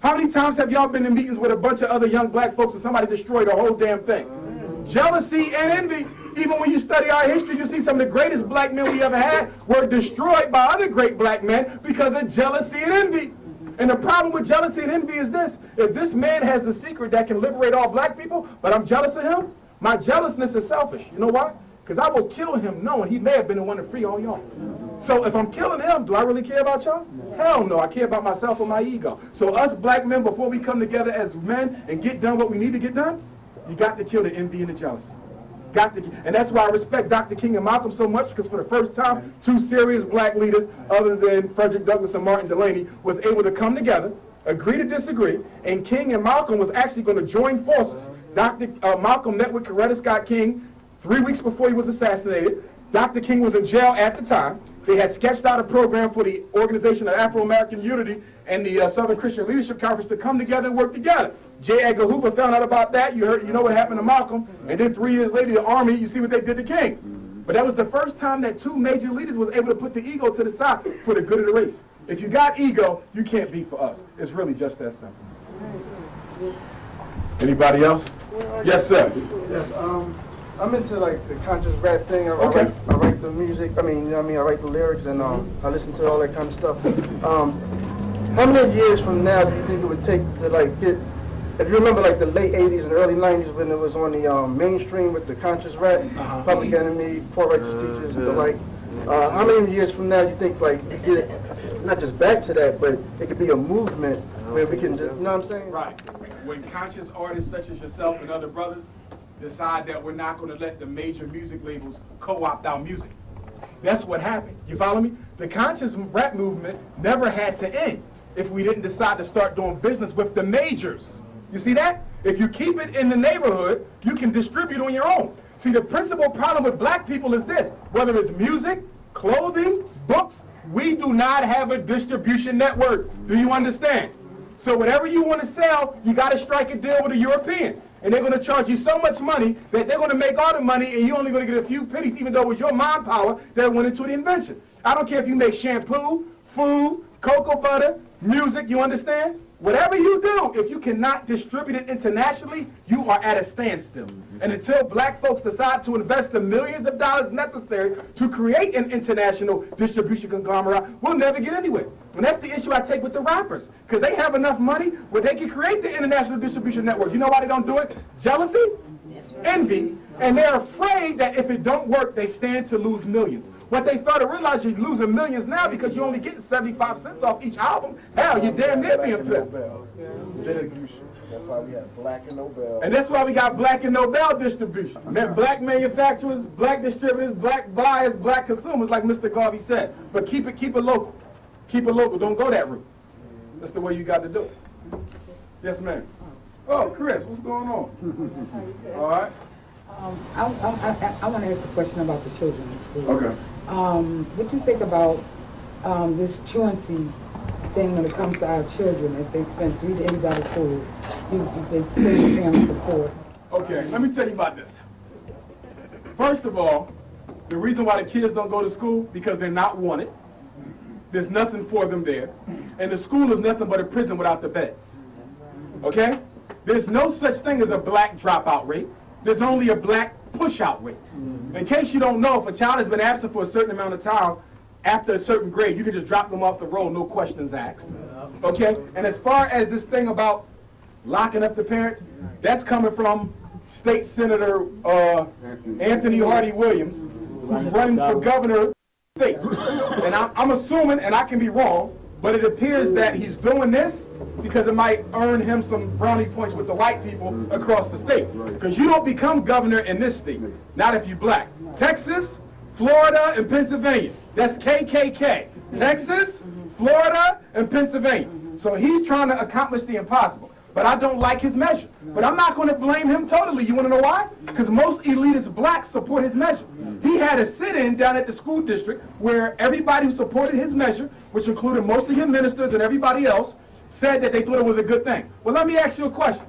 How many times have y'all been in meetings with a bunch of other young black folks and somebody destroyed the whole damn thing? Jealousy and envy. Even when you study our history, you see some of the greatest black men we ever had were destroyed by other great black men because of jealousy and envy. And the problem with jealousy and envy is this. If this man has the secret that can liberate all black people, but I'm jealous of him, my jealousness is selfish. You know why? Because I will kill him knowing he may have been the one to free all y'all. So if I'm killing him, do I really care about y'all? Hell no, I care about myself and my ego. So us black men, before we come together as men and get done what we need to get done, you got to kill the envy and the jealousy. And that's why I respect Dr. King and Malcolm so much, because for the first time, two serious black leaders, other than Frederick Douglass and Martin Delany, was able to come together, agree to disagree, and King and Malcolm was actually going to join forces. Dr. Malcolm met with Coretta Scott King 3 weeks before he was assassinated. Dr. King was in jail at the time. They had sketched out a program for the Organization of Afro-American Unity and the Southern Christian Leadership Conference to come together and work together. J. Edgar Hoover found out about that. You know what happened to Malcolm. And then 3 years later, the Army, you see what they did to King. But that was the first time that two major leaders was able to put the ego to the side for the good of the race. If you got ego, you can't be for us. It's really just that simple. Anybody else? Yes, sir. Yes, I'm into like the conscious rap thing. I write the music. I write the lyrics, and I listen to all that kind of stuff. How many years from now do you think it would take to like get? If you remember like the late 80s and early 90s when it was on the mainstream with the conscious rap, Public Enemy, Poor Righteous Teachers, and the like. How many years from now do you think like you get it, not just back to that, but it could be a movement where we can just, you know what I'm saying? Right. When conscious artists such as yourself and other brothers decide that we're not going to let the major music labels co-opt our music. That's what happened. You follow me? The conscious rap movement never had to end if we didn't decide to start doing business with the majors. You see that? If you keep it in the neighborhood, you can distribute on your own. See, the principal problem with black people is this. Whether it's music, clothing, books, we do not have a distribution network. Do you understand? So whatever you want to sell, you got to strike a deal with a European. And they're going to charge you so much money that they're going to make all the money and you're only going to get a few pennies, even though it was your mind power that went into the invention. I don't care if you make shampoo, food, cocoa butter, music, you understand? Whatever you do, if you cannot distribute it internationally, you are at a standstill. And until black folks decide to invest the millions of dollars necessary to create an international distribution conglomerate, we'll never get anywhere. And that's the issue I take with the rappers, because they have enough money where they can create the international distribution network. You know why they don't do it? Jealousy, envy, and they're afraid that if it don't work, they stand to lose millions. What they fail to realize, you're losing millions now because you're only getting 75 cents off each album. Hell, you're damn near being pimped. That's why we have Black and Nobel. And that's why we got Black and Nobel distribution. Black manufacturers, black distributors, black buyers, black consumers, like Mr. Garvey said. But keep it local. Keep it local. Don't go that route. That's the way you got to do it. Yes, ma'am. Oh, Chris, what's going on? All right. I want to ask a question about the children in school. Okay. What do you think about this truancy thing when it comes to our children? If they spend 3 days out of school, they spend family support. Okay, let me tell you about this. First of all, the reason why the kids don't go to school, because they're not wanted. There's nothing for them there. And the school is nothing but a prison without the beds. Okay? There's no such thing as a black dropout rate. There's only a black push-out rate. In case you don't know, if a child has been absent for a certain amount of time, after a certain grade, you can just drop them off the roll, no questions asked. Okay? And as far as this thing about locking up the parents, that's coming from State Senator Anthony Hardy Williams, who's running for governor of the state. And I'm assuming, and I can be wrong, but it appears that he's doing this because it might earn him some brownie points with the white people across the state. Because you don't become governor in this state, not if you're black. Texas, Florida, and Pennsylvania. That's KKK. Texas, Florida, and Pennsylvania. So he's trying to accomplish the impossible. But I don't like his measure. But I'm not going to blame him totally. You want to know why? Because most elitist blacks support his measure. He had a sit-in down at the school district where everybody who supported his measure, which included mostly his ministers and everybody else, said that they thought it was a good thing. Well, let me ask you a question.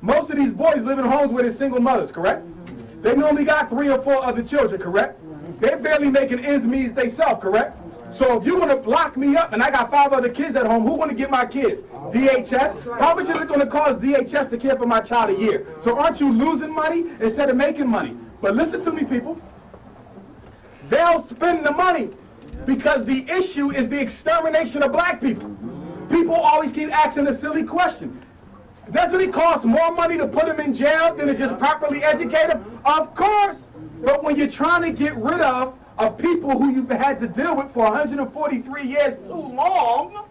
Most of these boys live in homes where they're single mothers, correct? They normally got 3 or 4 other children, correct? They're barely making ends meet themselves, correct? So if you want to lock me up and I got 5 other kids at home, who want to get my kids? DHS? How much is it going to cost DHS to care for my child a year? So aren't you losing money instead of making money? But listen to me, people. They'll spend the money because the issue is the extermination of black people. People always keep asking a silly question. Doesn't it cost more money to put them in jail than to just properly educate them? Of course. But when you're trying to get rid of people who you've had to deal with for 143 years too long,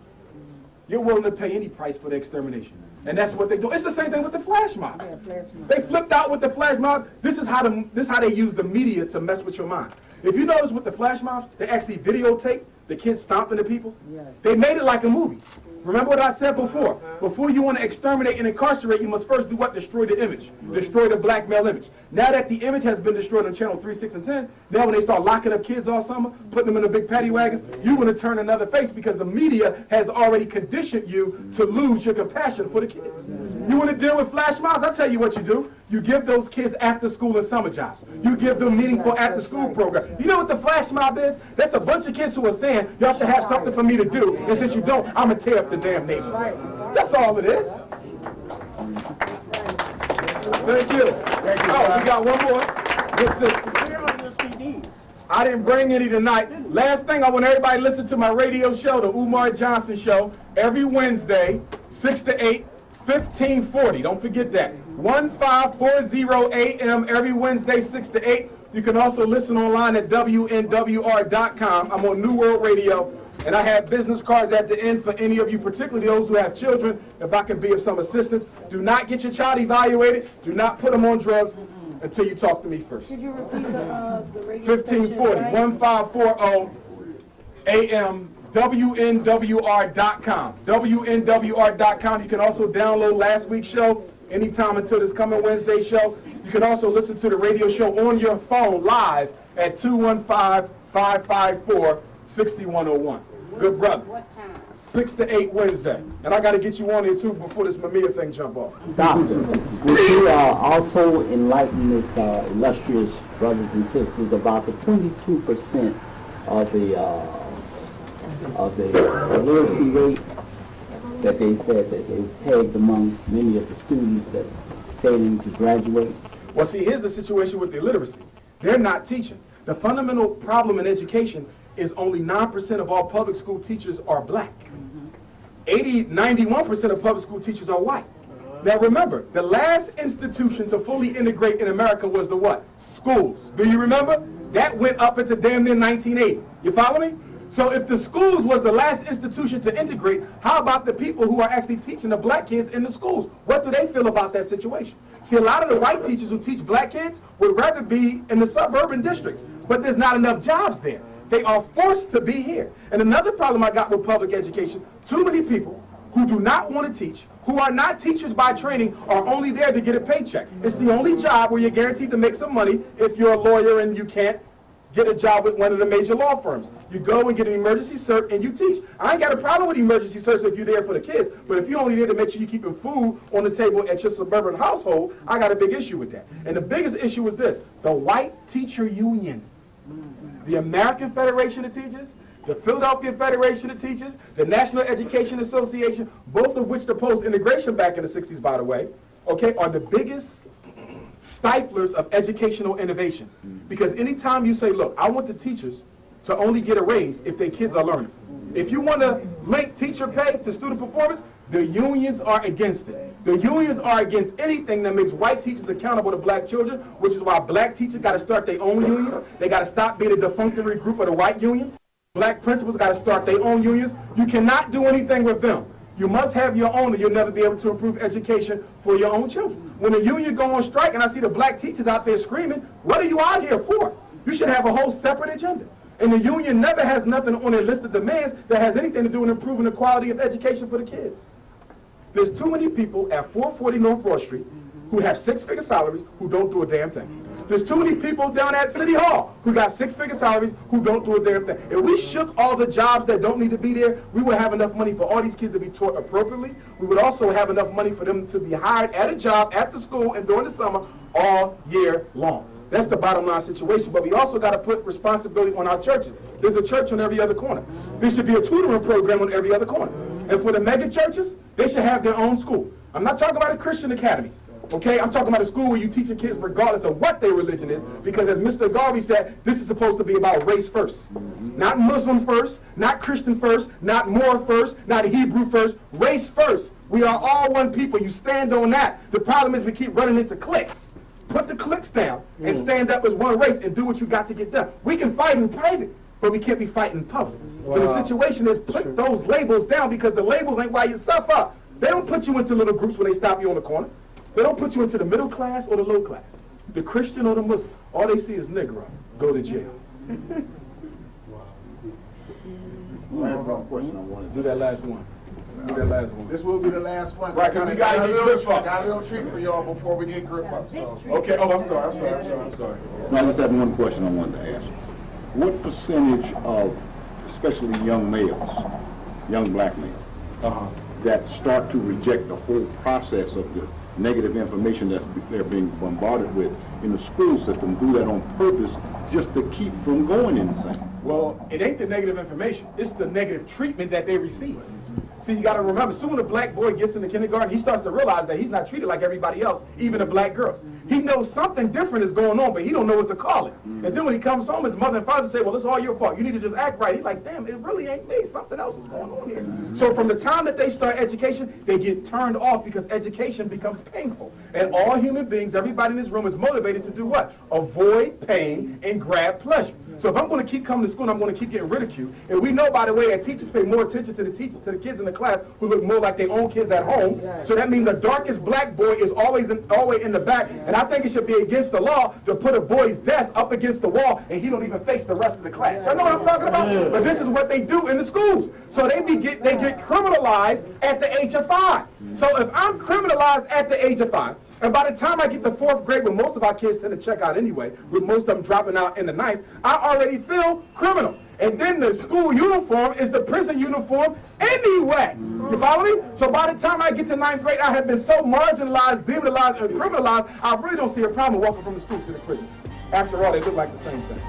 you're willing to pay any price for the extermination. And that's what they do. It's the same thing with the flash mobs. They flipped out with the flash mob. This is how they use the media to mess with your mind. If you notice with the flash mobs, they actually videotape the kids stomping the people. Yes. They made it like a movie. Remember what I said before? Before you want to exterminate and incarcerate, you must first do what? Destroy the image. Destroy the black male image. Now that the image has been destroyed on channel 3, 6, and 10, now when they start locking up kids all summer, putting them in the big paddy wagons, you want to turn another face because the media has already conditioned you to lose your compassion for the kids. You want to deal with flash mobs? I'll tell you what you do. You give those kids after school and summer jobs. You give them meaningful after school program. You know what the flash mob is? That's a bunch of kids who are saying, y'all should have something for me to do, and since you don't, I'm going to tear up the damn neighborhood. That's all it is. Thank you. Oh, we got one more. Listen. I didn't bring any tonight. Last thing, I want everybody to listen to my radio show, the Umar Johnson Show, every Wednesday, 6 to 8, 1540. Don't forget that. 1540 a.m. every Wednesday, 6 to 8. You can also listen online at WNWR.com. I'm on New World Radio, and I have business cards at the end for any of you, particularly those who have children, if I can be of some assistance. Do not get your child evaluated. Do not put them on drugs until you talk to me first. Could you repeat the radio 1540, 1540 a.m. WNWR.com. WNWR.com. You can also download last week's show anytime until this coming Wednesday show. You can also listen to the radio show on your phone live at 215-554-6101. Good brother. What time? 6 to 8 Wednesday. And I got to get you on here too before this Mamiya thing jump off. Doctor, would you also enlighten this illustrious brothers and sisters about the 22% of the literacy rate that they said that they pegged among many of the students that's failing to graduate? Well, see, here's the situation with the illiteracy. They're not teaching. The fundamental problem in education is only 9% of all public school teachers are black. 91% of public school teachers are white. Now remember, the last institution to fully integrate in America was the what? Schools. Do you remember? That went up into damn near 1980. You follow me? So if the schools was the last institution to integrate, how about the people who are actually teaching the black kids in the schools? What do they feel about that situation? See, a lot of the white teachers who teach black kids would rather be in the suburban districts, but there's not enough jobs there. They are forced to be here. And another problem I got with public education, too many people who do not want to teach, who are not teachers by training, are only there to get a paycheck. It's the only job where you're guaranteed to make some money if you're a lawyer and you can't get a job with one of the major law firms. You go and get an emergency cert and you teach. I ain't got a problem with emergency certs if you're there for the kids, but if you're only there to make sure you're keeping food on the table at your suburban household, I got a big issue with that. And the biggest issue is this: the white teacher union, the American Federation of Teachers, the Philadelphia Federation of Teachers, the National Education Association, both of which opposed integration back in the 60s, by the way, okay, are the biggest stiflers of educational innovation. Because anytime you say, look, I want the teachers to only get a raise if their kids are learning. If you want to link teacher pay to student performance, the unions are against it. The unions are against anything that makes white teachers accountable to black children, which is why black teachers got to start their own unions. They got to stop being a defunctory group of the white unions. Black principals got to start their own unions. You cannot do anything with them. You must have your own, or you'll never be able to improve education for your own children. When the union go on strike and I see the black teachers out there screaming, what are you out here for? You should have a whole separate agenda. And the union never has nothing on their list of demands that has anything to do with improving the quality of education for the kids. There's too many people at 440 North Broad Street who have six-figure salaries who don't do a damn thing. There's too many people down at City Hall who got six-figure salaries who don't do a damn thing. If we shook all the jobs that don't need to be there, we would have enough money for all these kids to be taught appropriately. We would also have enough money for them to be hired at a job at the school and during the summer all year long. That's the bottom line situation. But we also got to put responsibility on our churches. There's a church on every other corner. There should be a tutoring program on every other corner. And for the mega churches, they should have their own school. I'm not talking about a Christian academy. Okay, I'm talking about a school where you teaching kids regardless of what their religion is, because as Mr. Garvey said, this is supposed to be about race first. Not Muslim first, not Christian first, not Moor first, not Hebrew first, race first. We are all one people. You stand on that. The problem is we keep running into cliques. Put the cliques down and stand up as one race and do what you got to get done. We can fight in private, but we can't be fighting in public. But the situation is put those labels down, because the labels ain't why you suffer. They don't put you into little groups when they stop you on the corner. They don't put you into the middle class or the low class, the Christian or the Muslim. All they see is Negro. Go to jail. I have one question I wanted to Do that last one. Do that last one. This will be the last one. Right, 'cause we gotta get grip up. Got a little treat for y'all before we get grip up. So. Okay. Oh, I'm sorry. No, I just had one question I wanted to ask. What percentage of, especially young males, young black males, that start to reject the whole process of the negative information that they're being bombarded with in the school system, do that on purpose just to keep from going insane? Well, it ain't the negative information. It's the negative treatment that they receive. See, you got to remember, soon a black boy gets into kindergarten, he starts to realize that he's not treated like everybody else, even the black girls. He knows something different is going on, but he don't know what to call it. And then when he comes home, his mother and father say, well, it's all your fault. You need to just act right. He's like, damn, it really ain't me. Something else is going on here. So from the time that they start education, they get turned off because education becomes painful. And all human beings, everybody in this room is motivated to do what? Avoid pain and grab pleasure. So if I'm going to keep coming to school and I'm going to keep getting ridiculed, and we know, by the way, that teachers pay more attention to the kids in the class who look more like their own kids at home. So that means the darkest black boy is always in the back. And I think it should be against the law to put a boy's desk up against the wall and he don't even face the rest of the class. You know what I'm talking about? But this is what they do in the schools. So they get criminalized at the age of 5. So if I'm criminalized at the age of 5, and by the time I get to 4th grade, when most of our kids tend to check out anyway, with most of them dropping out in the 9th, I already feel criminal. And then the school uniform is the prison uniform anyway. You follow me? So by the time I get to 9th grade, I have been so marginalized, demonized, and criminalized, I really don't see a problem walking from the school to the prison. After all, they look like the same thing.